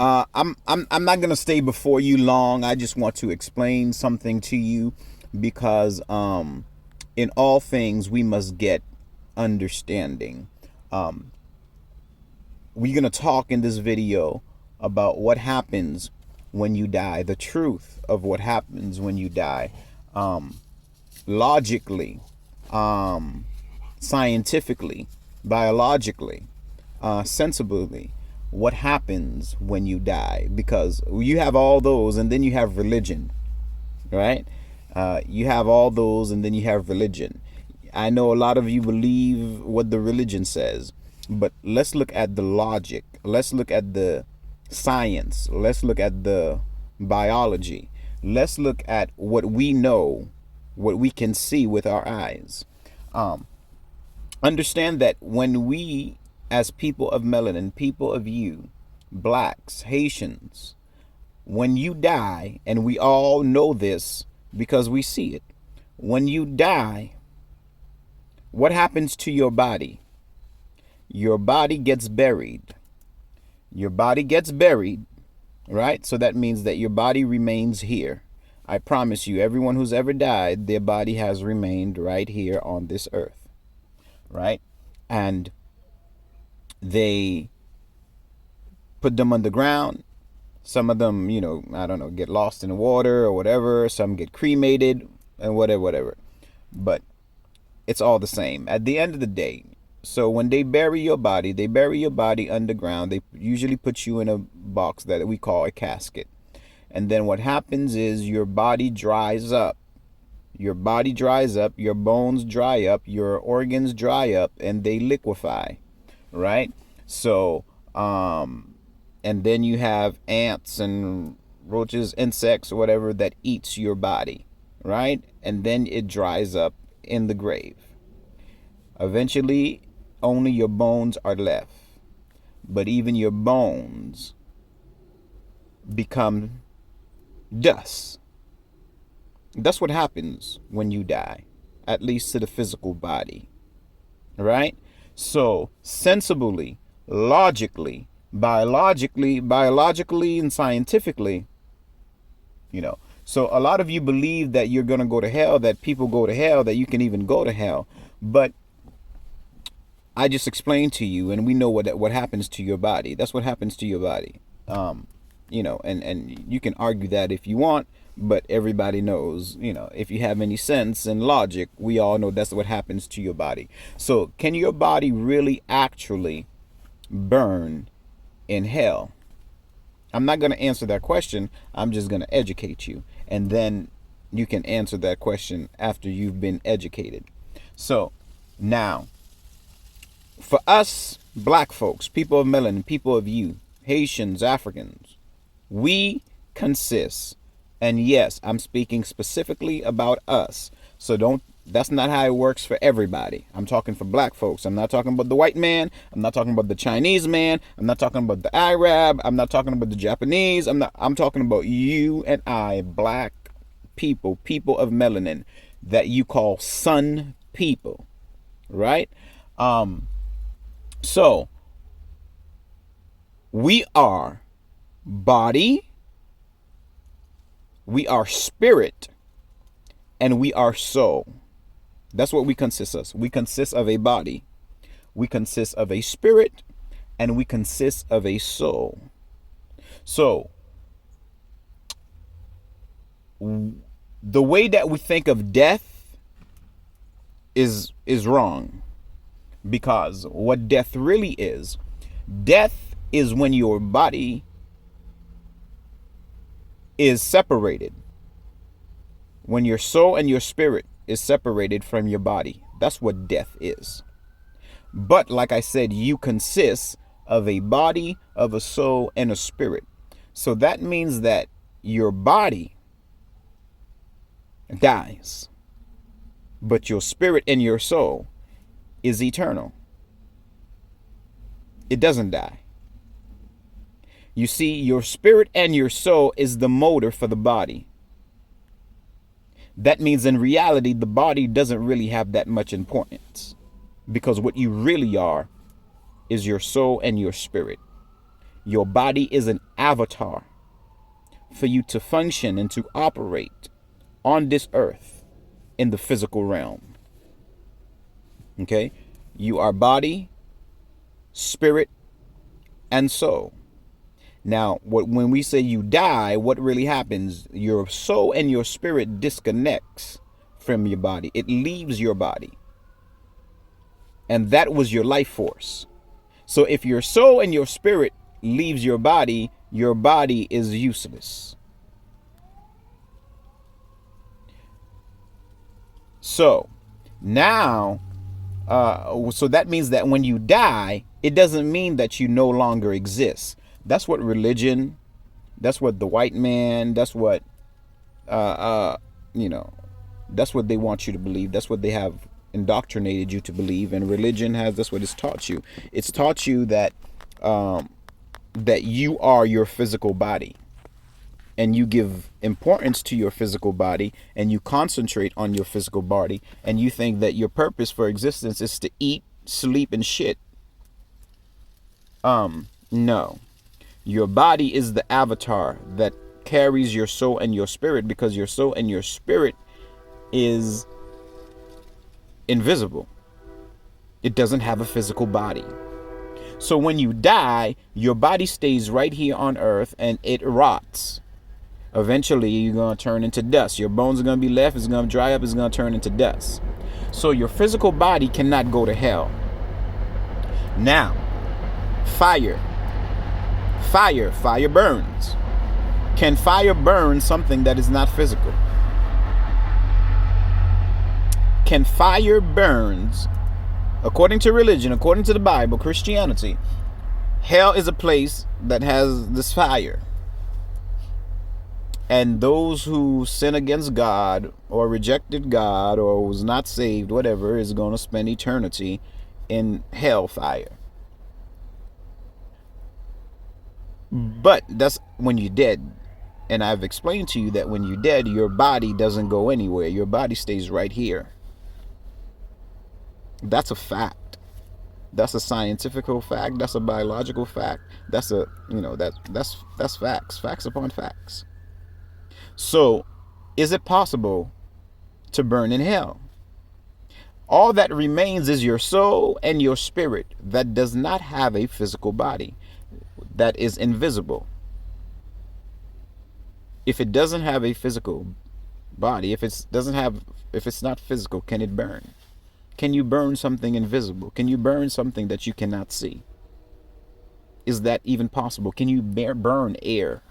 I'm not gonna stay before you long. I just want to explain something to you because in all things we must get understanding. Um, we're gonna talk in this video about what happens when you die, the truth of what happens when you die, logically, um, scientifically, biologically, sensibly, what happens when you die, because you have all those and then you have religion, right? You have all those and then you have religion. I know a lot of you believe what the religion says, but let's look at the logic. Let's look at the science. Let's look at the biology. Let's look at what we know, what we can see with our eyes. Um, Understand that when we, as people of melanin, people of you, blacks, Haitians, when you die, and we all know this because we see it, when you die, what happens to your body? Your body gets buried. Your body gets buried, right? So that means that your body remains here. I promise you, everyone who's ever died, their body has remained right here on this earth, right? And they put them underground. Some of them, I don't know, get lost in the water or whatever. Some get cremated and whatever. But it's all the same at the end of the day. So when they bury your body underground. They usually put you in a box that we call a casket. And then what happens is your body dries up. Your body dries up, your bones dry up, your organs dry up, and they liquefy, right? So, and then you have ants and roaches, insects, or whatever that eats your body, right? And then it dries up in the grave. Eventually, only your bones are left. But even your bones become dust. That's what happens when you die, at least to the physical body, right? So sensibly, logically, biologically, and scientifically, so a lot of you believe that you're going to go to hell, that people go to hell, that you can even go to hell. But I just explained to you, and we know what happens to your body. That's what happens to your body. And you can argue that if you want, but everybody knows, if you have any sense and logic, we all know that's what happens to your body. So can your body really actually burn in hell? I'm not going to answer that question. I'm just going to educate you. And then you can answer that question after you've been educated. So now, for us black folks, people of melanin, people of you, Haitians, Africans, we consist. And yes, I'm speaking specifically about us. So that's not how it works for everybody. I'm talking for black folks. I'm not talking about the white man. I'm not talking about the Chinese man. I'm not talking about the Arab. I'm not talking about the Japanese. I'm talking about you and I, black people, people of melanin, that you call sun people, right? So we are body, we are spirit, and we are soul. That's what we consist of. We consist of a body, we consist of a spirit, and we consist of a soul. So the way that we think of death is wrong, because what death really is when your body is separated, when your soul and your spirit is separated from your body. That's what death is. But like I said, you consist of a body, of a soul, and a spirit. So that means that your body dies, but your spirit and your soul is eternal. It doesn't die. You see, your spirit and your soul is the motor for the body. That means in reality, the body doesn't really have that much importance, because what you really are is your soul and your spirit. Your body is an avatar for you to function and to operate on this earth in the physical realm. Okay? You are body, spirit, and soul. Now, when we say you die, what really happens? Your soul and your spirit disconnects from your body. It leaves your body. And that was your life force. So if your soul and your spirit leaves your body is useless. So now, so that means that when you die, it doesn't mean that you no longer exist. That's what religion, that's what the white man, that's what, that's what they want you to believe. That's what they have indoctrinated you to believe. And religion that's what it's taught you. It's taught you that, that you are your physical body. And you give importance to your physical body, and you concentrate on your physical body, and you think that your purpose for existence is to eat, sleep, and shit. No. Your body is the avatar that carries your soul and your spirit, because your soul and your spirit is invisible. It doesn't have a physical body. So when you die, your body stays right here on earth and it rots. Eventually, you're going to turn into dust. Your bones are going to be left. It's going to dry up. It's going to turn into dust. So your physical body cannot go to hell. Now, fire. Fire burns. Can fire burn something that is not physical? Can fire burns, according to religion, according to the Bible, Christianity, hell is a place that has this fire. And those who sin against God or rejected God or was not saved, whatever, is going to spend eternity in hellfire. But that's when you're dead. And I've explained to you that when you're dead, your body doesn't go anywhere. Your body stays right here. That's a fact. That's a scientific fact. That's a biological fact. That's a, that's facts. Facts upon facts. So, is it possible to burn in hell? All that remains is your soul and your spirit that does not have a physical body, that is invisible. If it doesn't have a physical body, if it's not physical, can it burn? Can you burn something invisible? Can you burn something that you cannot see? Is that even possible? Can you burn air?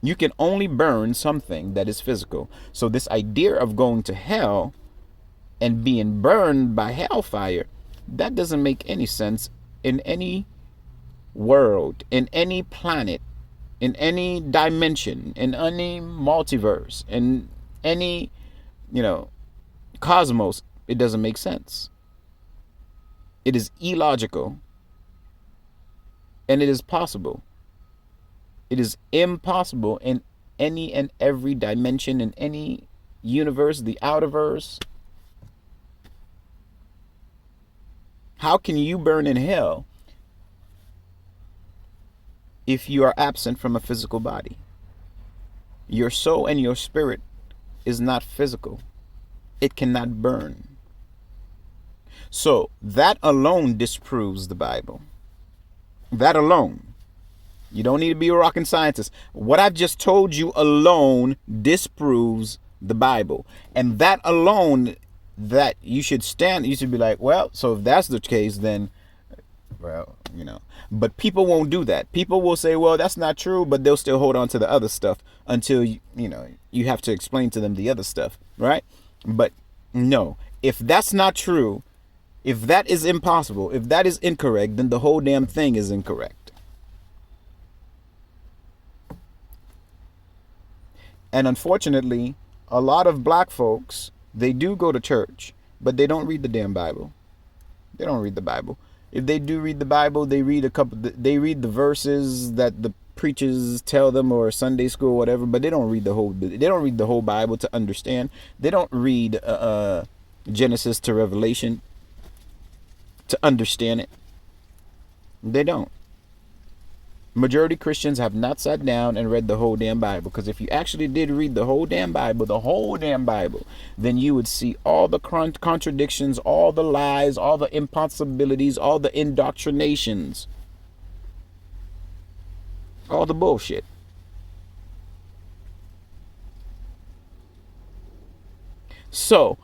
You can only burn something that is physical. So this idea of going to hell and being burned by hellfire, that doesn't make any sense in any world, in any planet, in any dimension, in any multiverse, in any, cosmos. It doesn't make sense. It is illogical, and it is possible. It is impossible in any and every dimension, in any universe, the outerverse. How can you burn in hell if you are absent from a physical body? Your soul and your spirit is not physical. It cannot burn. So that alone disproves the Bible. That alone. You don't need to be a rocket scientist. What I've just told you alone disproves the Bible. And that alone, that you should be like, well, so if that's the case, then, well, But people won't do that. People will say, well, that's not true, but they'll still hold on to the other stuff until, you have to explain to them the other stuff, right? But no, if that's not true, if that is impossible, if that is incorrect, then the whole damn thing is incorrect. And unfortunately, a lot of black folks, they do go to church, but they don't read the damn Bible. They don't read the Bible. If they do read the Bible, they read the verses that the preachers tell them, or Sunday school or whatever, but they don't read the whole Bible to understand. They don't read Genesis to Revelation to understand it. They don't. Majority Christians have not sat down and read the whole damn Bible. Because if you actually did read the whole damn Bible, then you would see all the contradictions, all the lies, all the impossibilities, all the indoctrinations, all the bullshit. So,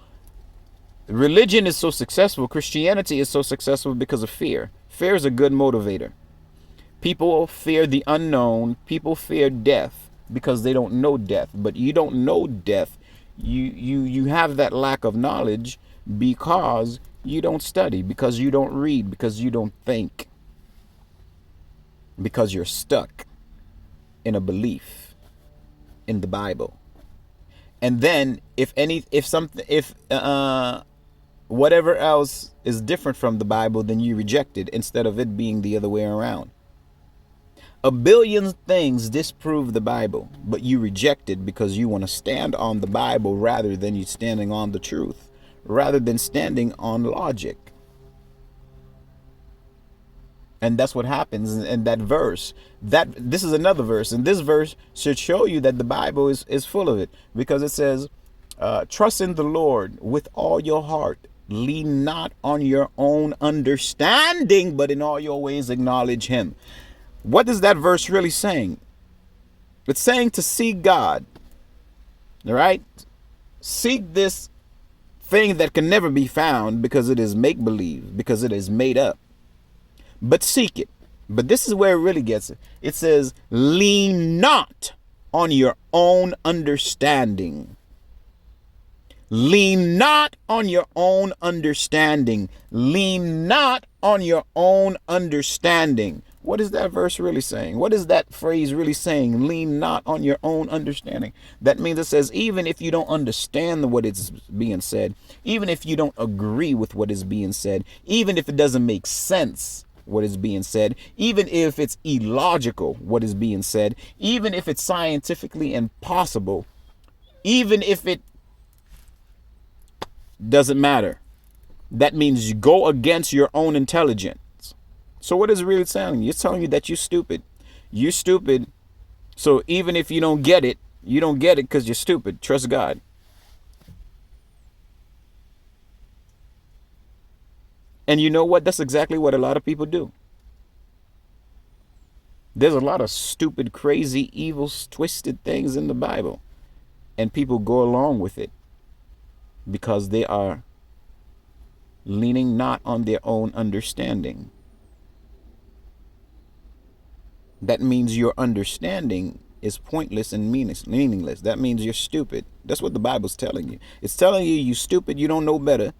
religion is so successful, Christianity is so successful because of fear. Fear is a good motivator. People fear the unknown. People fear death because they don't know death. But you don't know death. You have that lack of knowledge because you don't study, because you don't read, because you don't think, because you're stuck in a belief in the Bible. And then if whatever else is different from the Bible, then you reject it instead of it being the other way around. A billion things disprove the Bible, but you reject it because you want to stand on the Bible rather than you standing on the truth, rather than standing on logic. And that's what happens in that verse. This is another verse, and this verse should show you that the Bible is full of it, because it says, trust in the Lord with all your heart. Lean not on your own understanding, but in all your ways acknowledge him. What is that verse really saying? It's saying to seek God. All right? Seek this thing that can never be found because it is make-believe, because it is made up. But seek it. But this is where it really gets it. It says, lean not on your own understanding. Lean not on your own understanding. Lean not on your own understanding. What is that verse really saying? What is that phrase really saying? Lean not on your own understanding. That means it says, even if you don't understand what is being said, even if you don't agree with what is being said, even if it doesn't make sense, what is being said, even if it's illogical, what is being said, even if it's scientifically impossible, even if it doesn't matter. That means you go against your own intelligence. So what is it really telling you? It's telling you that you're stupid. You're stupid. So even if you don't get it, you don't get it because you're stupid. Trust God. And you know what? That's exactly what a lot of people do. There's a lot of stupid, crazy, evil, twisted things in the Bible. And people go along with it because they are leaning not on their own understanding. That means your understanding is pointless and meaningless. That means you're stupid. That's what the Bible's telling you. It's telling you you're stupid, you don't know better.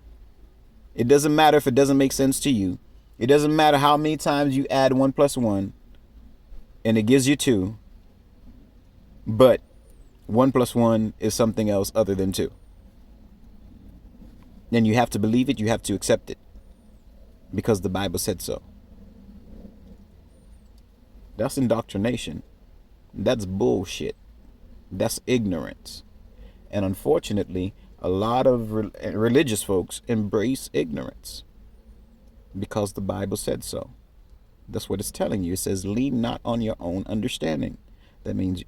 It doesn't matter if it doesn't make sense to you. It doesn't matter how many times you add 1 + 1 and it gives you 2. But 1 + 1 is something else other than 2. And you have to believe it, you have to accept it. Because the Bible said so. That's indoctrination. That's bullshit. That's ignorance. And unfortunately, a lot of religious folks embrace ignorance because the Bible said so. That's what it's telling you. It says, lean not on your own understanding. That means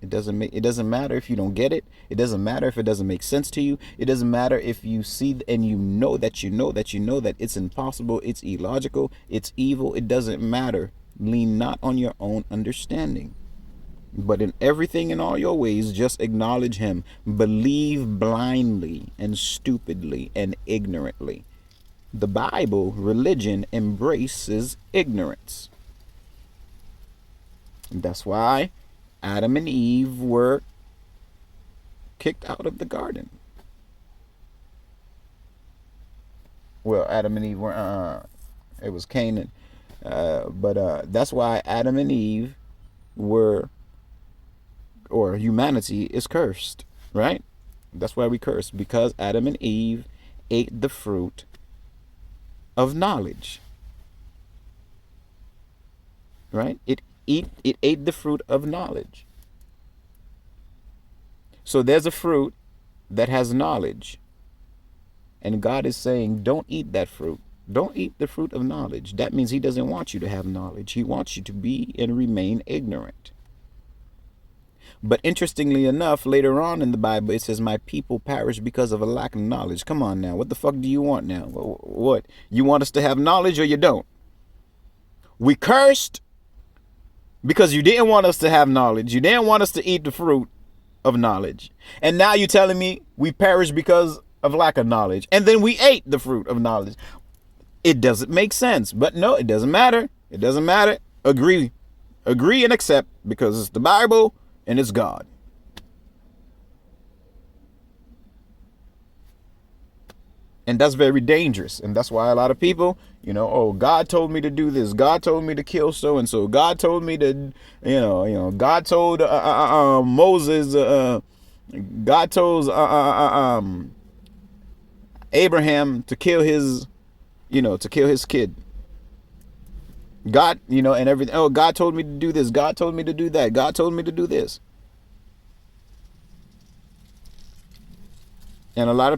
it doesn't matter if you don't get it. It doesn't matter if it doesn't make sense to you. It doesn't matter if you see and you know that it's impossible, it's illogical, it's evil. It doesn't matter. Lean not on your own understanding, but in everything, in all your ways, just acknowledge him. Believe blindly and stupidly and ignorantly. The Bible, religion, embraces ignorance. That's why Adam and Eve were kicked out of the garden. Well, Adam and Eve were, it was Canaan. But that's why Adam and Eve were, or humanity is cursed, right? That's why we curse, because Adam and Eve ate the fruit of knowledge, right? It ate the fruit of knowledge. So there's a fruit that has knowledge, and God is saying, don't eat that fruit. Don't eat the fruit of knowledge. That means he doesn't want you to have knowledge. He wants you to be and remain ignorant. But interestingly enough, later on in the Bible, it says, my people perish because of a lack of knowledge. Come on now. What the fuck do you want now? What? You want us to have knowledge or you don't? We cursed because you didn't want us to have knowledge. You didn't want us to eat the fruit of knowledge. And now you're telling me we perish because of lack of knowledge. And then we ate the fruit of knowledge. It doesn't make sense. But no, it doesn't matter. It doesn't matter. Agree and accept, because it's the Bible and it's God. And that's very dangerous. And that's why a lot of people, oh, God told me to do this. God told me to kill so and so. God told me to, God told Moses, God told Abraham to kill his, kid. God, and everything. Oh, God told me to do this. God told me to do that. God told me to do this. And a lot of